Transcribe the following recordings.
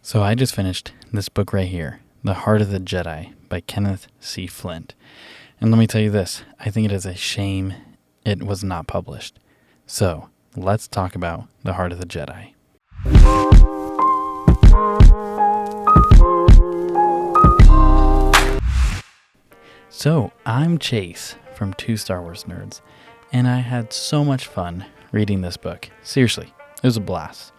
So I just finished this book right here, The Heart of the Jedi by Kenneth C. Flint. And let me tell you this, I think it is a shame it was not published. So let's talk about The Heart of the Jedi. So I'm Chase from Two Star Wars Nerds, and I had so much fun reading this book. Seriously, it was a blast.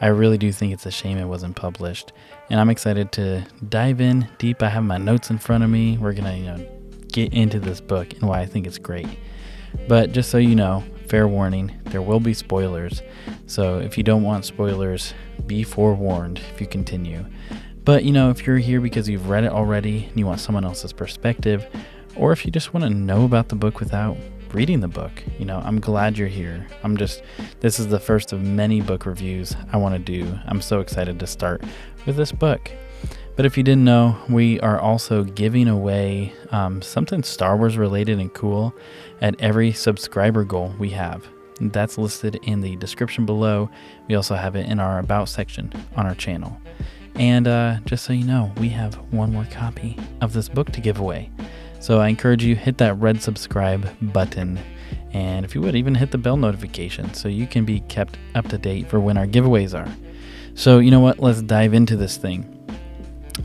I really do think it's a shame it wasn't published, and I'm excited to dive in deep. I have my notes in front of me. We're gonna, get into this book and why I think it's great. But just so you know, fair warning, there will be spoilers. So if you don't want spoilers, be forewarned if you continue. But if you're here because you've read it already and you want someone else's perspective, or if you just want to know about the book without reading the book, I'm glad you're here. This is the first of many book reviews I want to do. I'm so excited to start with this book. But if you didn't know, we are also giving away something Star Wars related and cool at every subscriber goal we have. That's listed in the description below. We also have it in our About section on our channel. And just so you know, we have one more copy of this book to give away. So I encourage you, hit that red subscribe button, and if you would, even hit the bell notification so you can be kept up to date for when our giveaways are. So you know what, let's dive into this thing.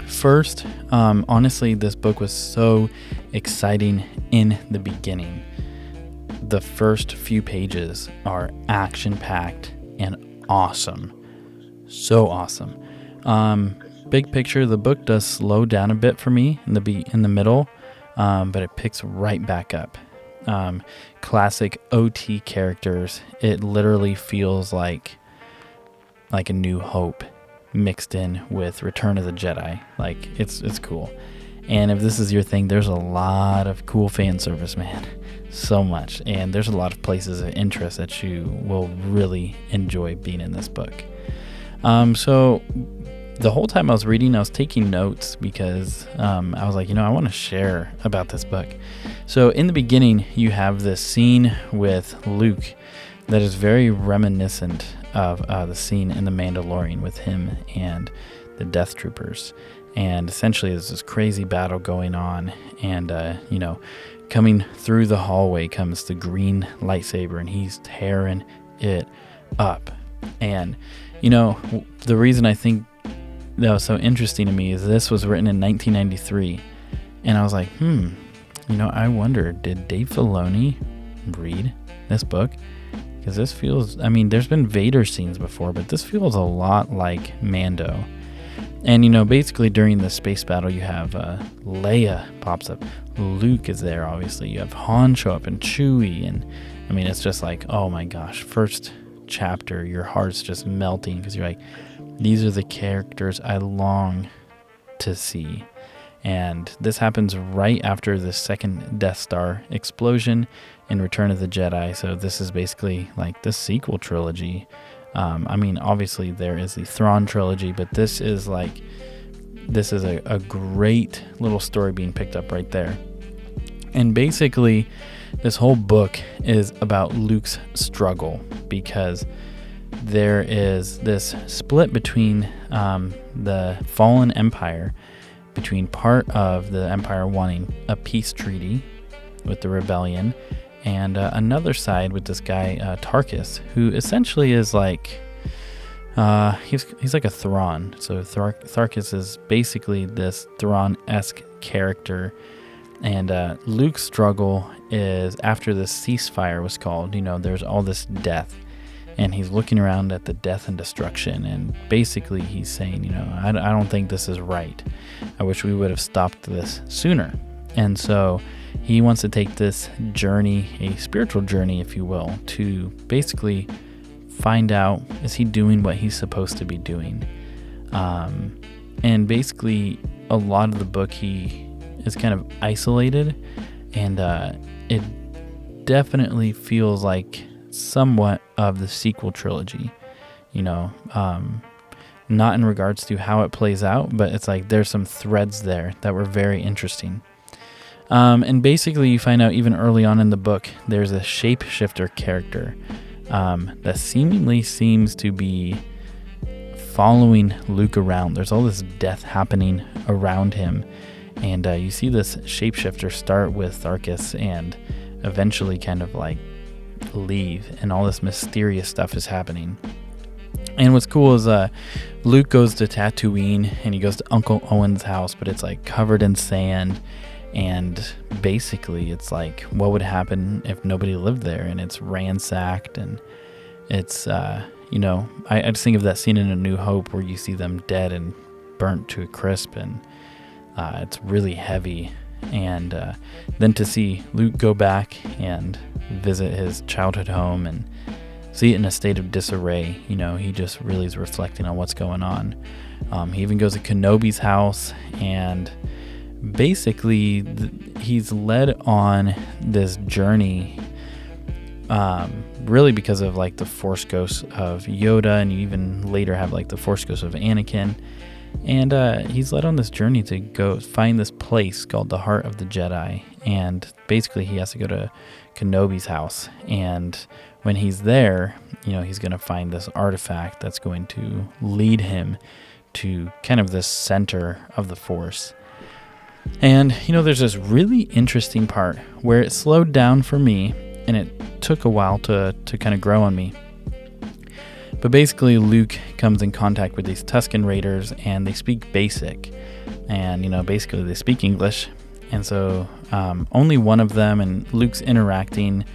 First, honestly, this book was so exciting in the beginning. The first few pages are action-packed and awesome. So awesome. Big picture, the book does slow down a bit for me in the middle. But it picks right back up. Classic OT characters. It literally feels like A New Hope mixed in with Return of the Jedi. It's cool. And if this is your thing, there's a lot of cool fan service, man. So much. And there's a lot of places of interest that you will really enjoy being in this book. So the whole time I was reading, I was taking notes because I was like, I want to share about this book. So in the beginning, you have this scene with Luke that is very reminiscent of the scene in The Mandalorian with him and the Death Troopers. And essentially, there's this crazy battle going on. And, coming through the hallway comes the green lightsaber, and he's tearing it up. And, the reason I think that was so interesting to me is this was written in 1993, and I was like, I wonder, did Dave Filoni read this book? Because this feels, there's been Vader scenes before, but this feels a lot like Mando. And, basically during the space battle, you have Leia pops up, Luke is there, obviously, you have Han show up, and Chewie, and it's just like, oh my gosh, first chapter, your heart's just melting, because you're like, these are the characters I long to see. And this happens right after the second Death Star explosion in Return of the Jedi. So this is basically like the sequel trilogy. Obviously there is the Thrawn trilogy, but this is a great little story being picked up right there. And basically this whole book is about Luke's struggle, because there is this split between the fallen empire, between part of the empire wanting a peace treaty with the rebellion, and another side with this guy Tarkus, who essentially is like he's like a Thrawn. So Tarkus is basically this Thrawn-esque character, and Luke's struggle is after the ceasefire was called. There's all this death. And he's looking around at the death and destruction, and basically he's saying, I don't think this is right. I wish we would have stopped this sooner. And so he wants to take this journey, a spiritual journey, if you will, to basically find out, is he doing what he's supposed to be doing? And basically a lot of the book, he is kind of isolated, and it definitely feels like somewhat of the sequel trilogy, not in regards to how it plays out, but it's like there's some threads there that were very interesting. And basically you find out even early on in the book, there's a shapeshifter character that seemingly seems to be following Luke around. There's all this death happening around him. And you see this shapeshifter start with Tharkus and eventually kind of like leave. And all this mysterious stuff is happening. And what's cool is Luke goes to Tatooine and he goes to Uncle Owen's house, but it's like covered in sand. And basically it's like, what would happen if nobody lived there? And it's ransacked, and it's, I just think of that scene in A New Hope where you see them dead and burnt to a crisp, and it's really heavy. And then to see Luke go back and visit his childhood home and see it in a state of disarray, he just really is reflecting on what's going on. He even goes to Kenobi's house, and basically he's led on this journey really because of like the Force ghosts of Yoda, and you even later have like the Force ghosts of Anakin. And he's led on this journey to go find this place called the Heart of the Jedi. And basically he has to go to Kenobi's house. And when he's there, he's going to find this artifact that's going to lead him to kind of the center of the Force. And, there's this really interesting part where it slowed down for me, and it took a while to kind of grow on me. But basically, Luke comes in contact with these Tusken Raiders, and they speak basic. And, basically they speak English. And so only one of them, and Luke's interacting.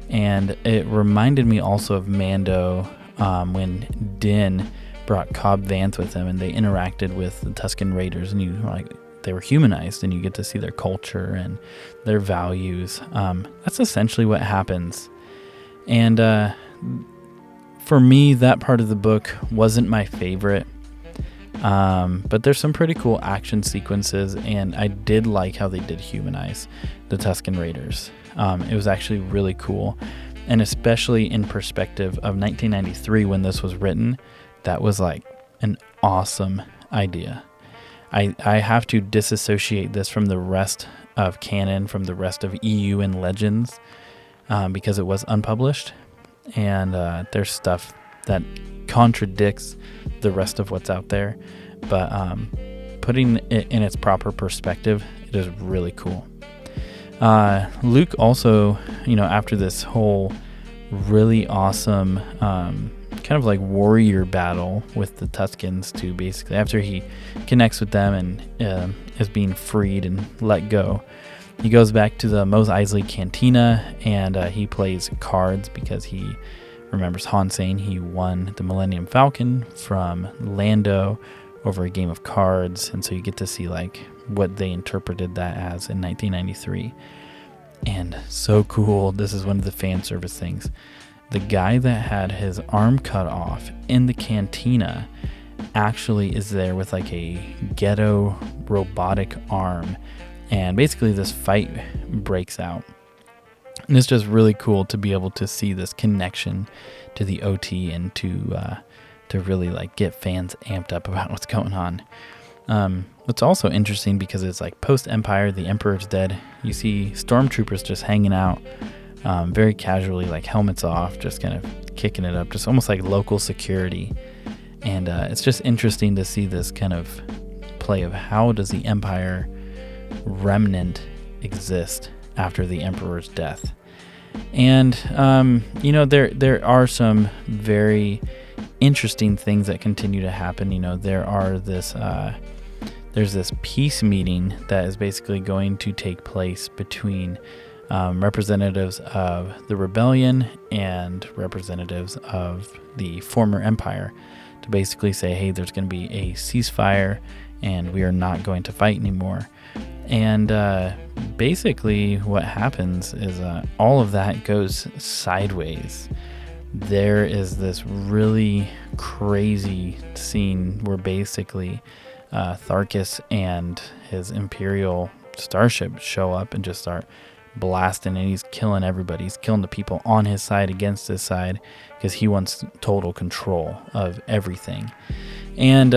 And it reminded me also of Mando when Din brought Cobb Vanth with him, and they interacted with the Tusken Raiders, and they were humanized, and you get to see their culture and their values. That's essentially what happens. And for me, that part of the book wasn't my favorite. But there's some pretty cool action sequences, and I did like how they did humanize the Tusken Raiders. It was actually really cool, and especially in perspective of 1993 when this was written, that was like an awesome idea. I have to disassociate this from the rest of canon, from the rest of EU and Legends, because it was unpublished, and there's stuff that contradicts the rest of what's out there, but putting it in its proper perspective, it is really cool. Luke also, after this whole really awesome kind of like warrior battle with the Tuskens, to basically, after he connects with them and is being freed and let go, he goes back to the Mos Eisley Cantina, and he plays cards because he remembers Han saying he won the Millennium Falcon from Lando over a game of cards, and so you get to see like what they interpreted that as in 1993. And so cool, this is one of the fan service things. The guy that had his arm cut off in the cantina actually is there with like a ghetto robotic arm, and basically this fight breaks out. And it's just really cool to be able to see this connection to the OT and to really like get fans amped up about what's going on. What's also interesting, because it's like post-Empire, the Emperor's dead. You see stormtroopers just hanging out very casually, like helmets off, just kind of kicking it up, just almost like local security. And it's just interesting to see this kind of play of how does the Empire remnant exist after the Emperor's death. And there are some very interesting things that continue to happen. There's this peace meeting that is basically going to take place between representatives of the rebellion and representatives of the former empire, to basically say, hey, there's going to be a ceasefire and we are not going to fight anymore. And basically what happens is all of that goes sideways. There is this really crazy scene where basically Tharkus and his Imperial starship show up and just start blasting, and he's killing everybody. He's killing the people on his side against his side because he wants total control of everything. And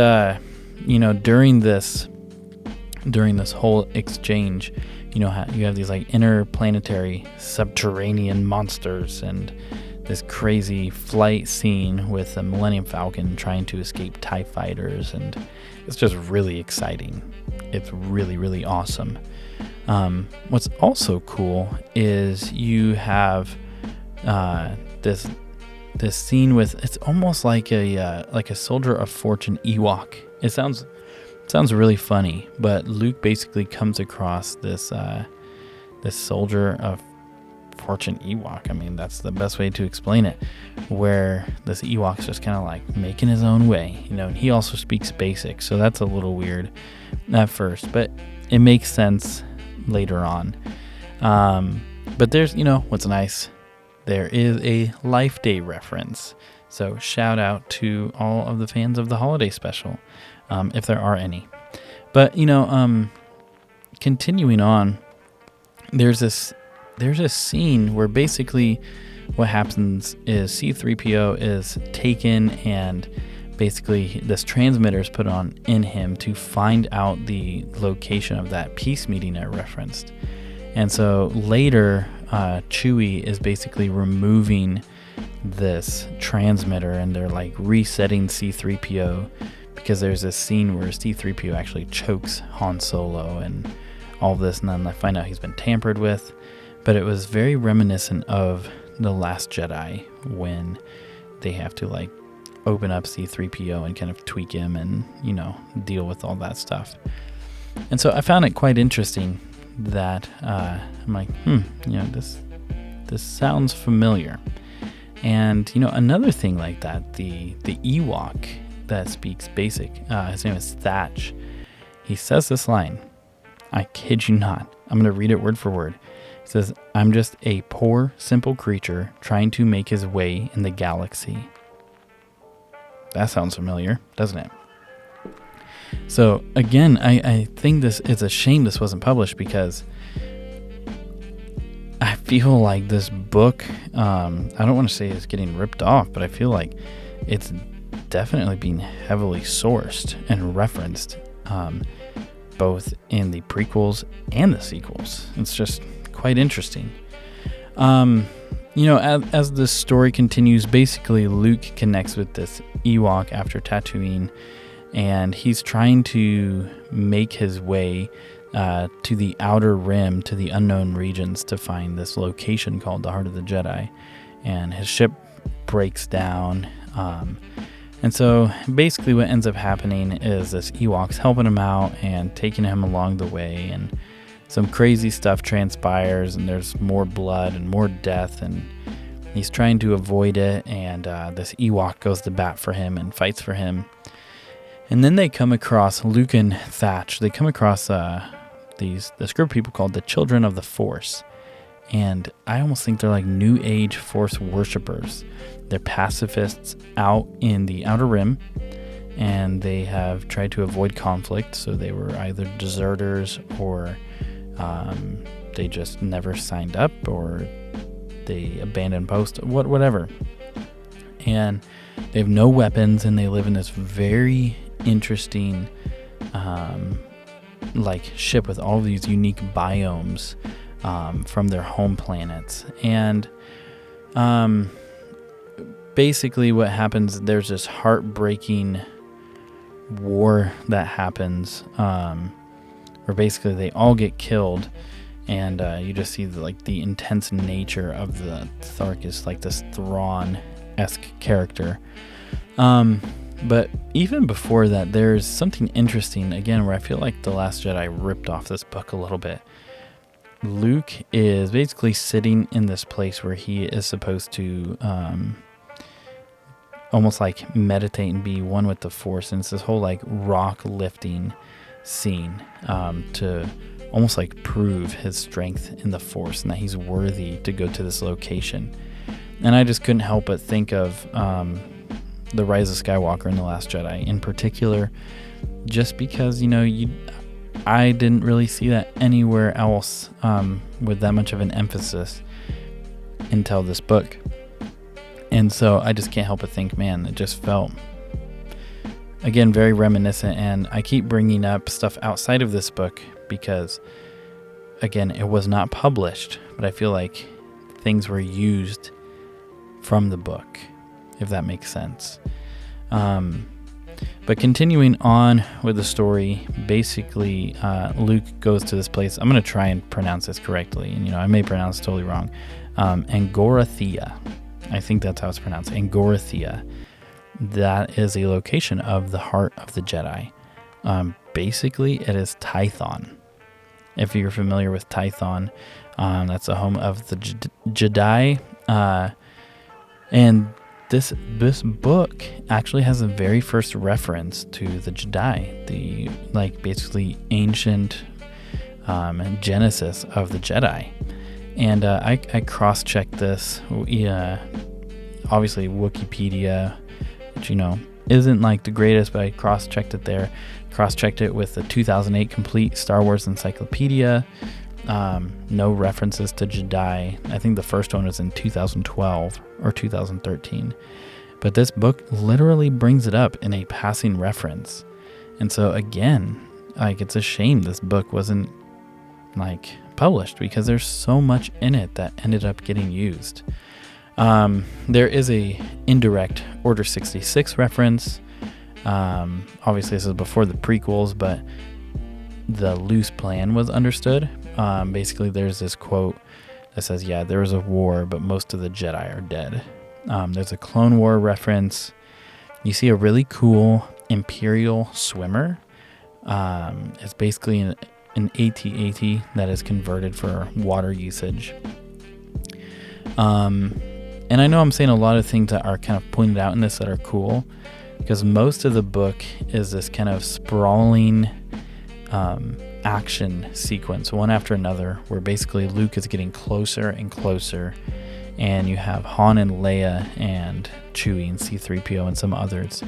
during this whole exchange, you have these like interplanetary subterranean monsters, and this crazy flight scene with the Millennium Falcon trying to escape TIE fighters, and it's just really exciting. It's really, really awesome. What's also cool is you have this scene with, it's almost like a Soldier of Fortune Ewok. It sounds really funny, but Luke basically comes across this Soldier of Fortune Ewok. I mean, that's the best way to explain it, where this Ewok's just kind of like making his own way, and he also speaks basic, so that's a little weird at first, but it makes sense later on. But there's, what's nice, there is a Life Day reference, so shout out to all of the fans of the holiday special, if there are any. But continuing on, there's a scene where basically what happens is C-3PO is taken, and basically this transmitter is put on in him to find out the location of that peace meeting I referenced. And so later, Chewie is basically removing this transmitter, and they're like resetting C-3PO, because there's this scene where C-3PO actually chokes Han Solo and all this, and then I find out he's been tampered with. But it was very reminiscent of The Last Jedi, when they have to like open up C-3PO and kind of tweak him and, deal with all that stuff. And so I found it quite interesting that I'm like, this sounds familiar. And, another thing like that, the Ewok that speaks basic, his name is Thatch. He says this line, I kid you not, I'm going to read it word for word. It says, I'm just a poor, simple creature trying to make his way in the galaxy. That sounds familiar, doesn't it? So, again, I think it's a shame this wasn't published, because I feel like this book, I don't want to say it's getting ripped off, but I feel like it's definitely being heavily sourced and referenced, both in the prequels and the sequels. It's just quite interesting. As the story continues, basically Luke connects with this Ewok after Tatooine, and he's trying to make his way to the Outer Rim, to the unknown regions, to find this location called the Heart of the Jedi. And his ship breaks down. And so basically what ends up happening is this Ewok's helping him out and taking him along the way, and some crazy stuff transpires, and there's more blood and more death, and he's trying to avoid it, and this Ewok goes to bat for him and fights for him. And then they come across, Luke and Thatch, they come across this group of people called the Children of the Force. And I almost think they're like New Age Force worshippers. They're pacifists out in the Outer Rim, and they have tried to avoid conflict, so they were either deserters, or they just never signed up, or they abandoned post, whatever. And they have no weapons, and they live in this very interesting ship with all these unique biomes from their home planets. And basically what happens, there's this heartbreaking war that happens, where basically they all get killed, and you just see the intense nature of the Thark is like this Thrawn-esque character. But even before that, there's something interesting, again, where I feel like The Last Jedi ripped off this book a little bit. Luke is basically sitting in this place where he is supposed to almost like meditate and be one with the Force, and it's this whole like rock lifting scene to almost like prove his strength in the Force and that he's worthy to go to this location. And I just couldn't help but think of the Rise of Skywalker and The Last Jedi in particular, just because, I didn't really see that anywhere else with that much of an emphasis until this book. And so I just can't help but think, man, it just felt, again, very reminiscent. And I keep bringing up stuff outside of this book because, again, it was not published, but I feel like things were used from the book, if that makes sense. But continuing on with the story, basically, Luke goes to this place. I'm going to try and pronounce this correctly, and I may pronounce it totally wrong. Angorathea. I think that's how it's pronounced. Angorathea. That is a location of the heart of the Jedi. Basically, it is Tython. If you're familiar with Tython, that's the home of the Jedi. And this book actually has the very first reference to the Jedi, the basically ancient genesis of the Jedi. And I cross-checked this. Obviously, Wikipedia, which isn't the greatest, but I cross-checked it there. Cross-checked it with the 2008 complete Star Wars encyclopedia. No references to Jedi. I think the first one was in 2012 or 2013. But this book literally brings it up in a passing reference. And so again, it's a shame this book wasn't published, because there's so much in it that ended up getting used. There is a indirect Order 66 reference. Obviously this is before the prequels, but the loose plan was understood. Basically there's this quote that says, there was a war, but most of the Jedi are dead. There's a Clone War reference. You see a really cool Imperial swimmer. It's basically an AT-AT that is converted for water usage. And I know I'm saying a lot of things that are kind of pointed out in this that are cool, because most of the book is this kind of sprawling action sequence, one after another, where basically Luke is getting closer and closer, and you have Han and Leia and Chewie and C-3PO and some others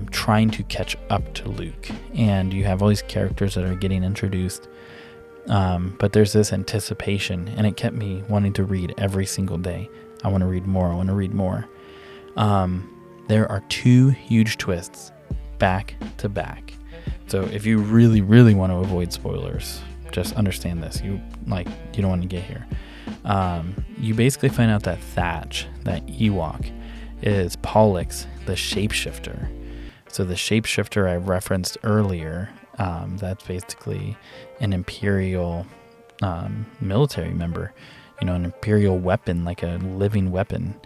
trying to catch up to Luke. And you have all these characters that are getting introduced, but there's this anticipation, and it kept me wanting to read every single day. I want to read more. I want to read more. There are 2 huge twists back to back. So if you really, really want to avoid spoilers, just understand this. You don't want to get here. You basically find out that Thatch, that Ewok, is Pollux, the shapeshifter. So the shapeshifter I referenced earlier, that's basically an Imperial military member, an Imperial weapon, like a living weapon.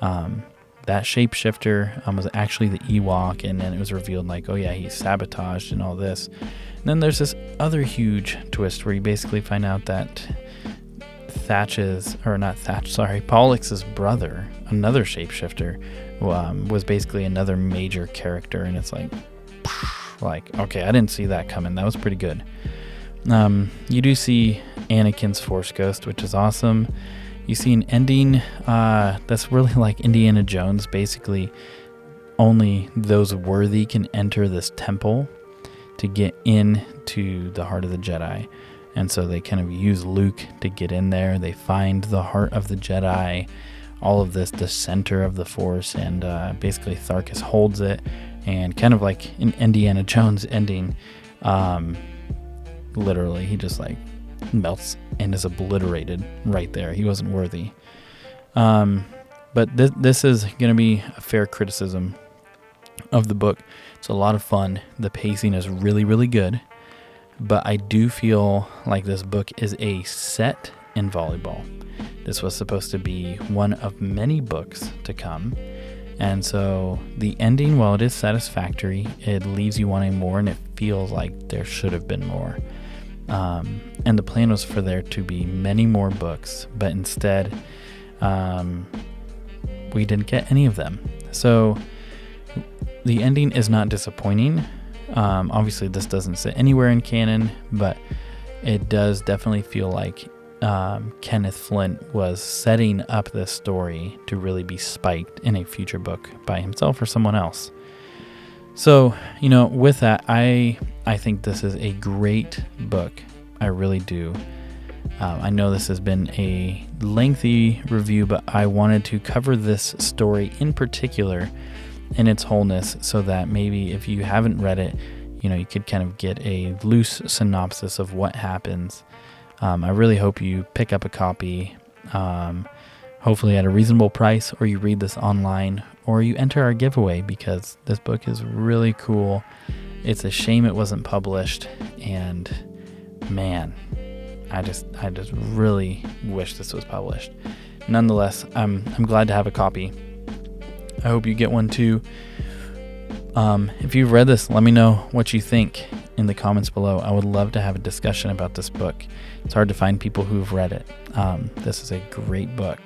That shapeshifter was actually the Ewok, and then it was revealed he's sabotaged and all this. And then there's this other huge twist where you basically find out that Pollux's brother, another shapeshifter, was basically another major character, and it's okay, I didn't see that coming. That was pretty good. You do see Anakin's Force Ghost, which is awesome. You see an ending that's really like Indiana Jones. Basically, only those worthy can enter this temple to get into the heart of the Jedi. And so they kind of use Luke to get in there. They find the heart of the Jedi, all of this, the center of the Force, and basically Tharkus holds it. And kind of like an Indiana Jones ending, literally, he just melts and is obliterated right there. He wasn't worthy. But this is going to be a fair criticism of the book. It's a lot of fun. The pacing is really, really good. But I do feel like this book is a set in volleyball. This was supposed to be one of many books to come. And so the ending, while it is satisfactory, it leaves you wanting more, and it feels like there should have been more. And the plan was for there to be many more books, but instead, we didn't get any of them. So the ending is not disappointing. Obviously, this doesn't sit anywhere in canon, but it does definitely feel like Kenneth Flint was setting up this story to really be spiked in a future book by himself or someone else. So, with that, I think this is a great book. I really do. I know this has been a lengthy review, but I wanted to cover this story in particular in its wholeness, so that maybe if you haven't read it, you could kind of get a loose synopsis of what happens. I really hope you pick up a copy. hopefully at a reasonable price, or you read this online, or you enter our giveaway, because this book is really cool. It's a shame it wasn't published, and man, I just really wish this was published. Nonetheless, I'm glad to have a copy. I hope you get one too. If you've read this, let me know what you think in the comments below. I would love to have a discussion about this book. It's hard to find people who've read it. This is a great book.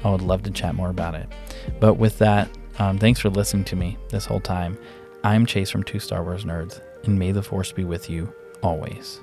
I would love to chat more about it. But with that, thanks for listening to me this whole time. I'm Chase from Two Star Wars Nerds, and may the Force be with you always.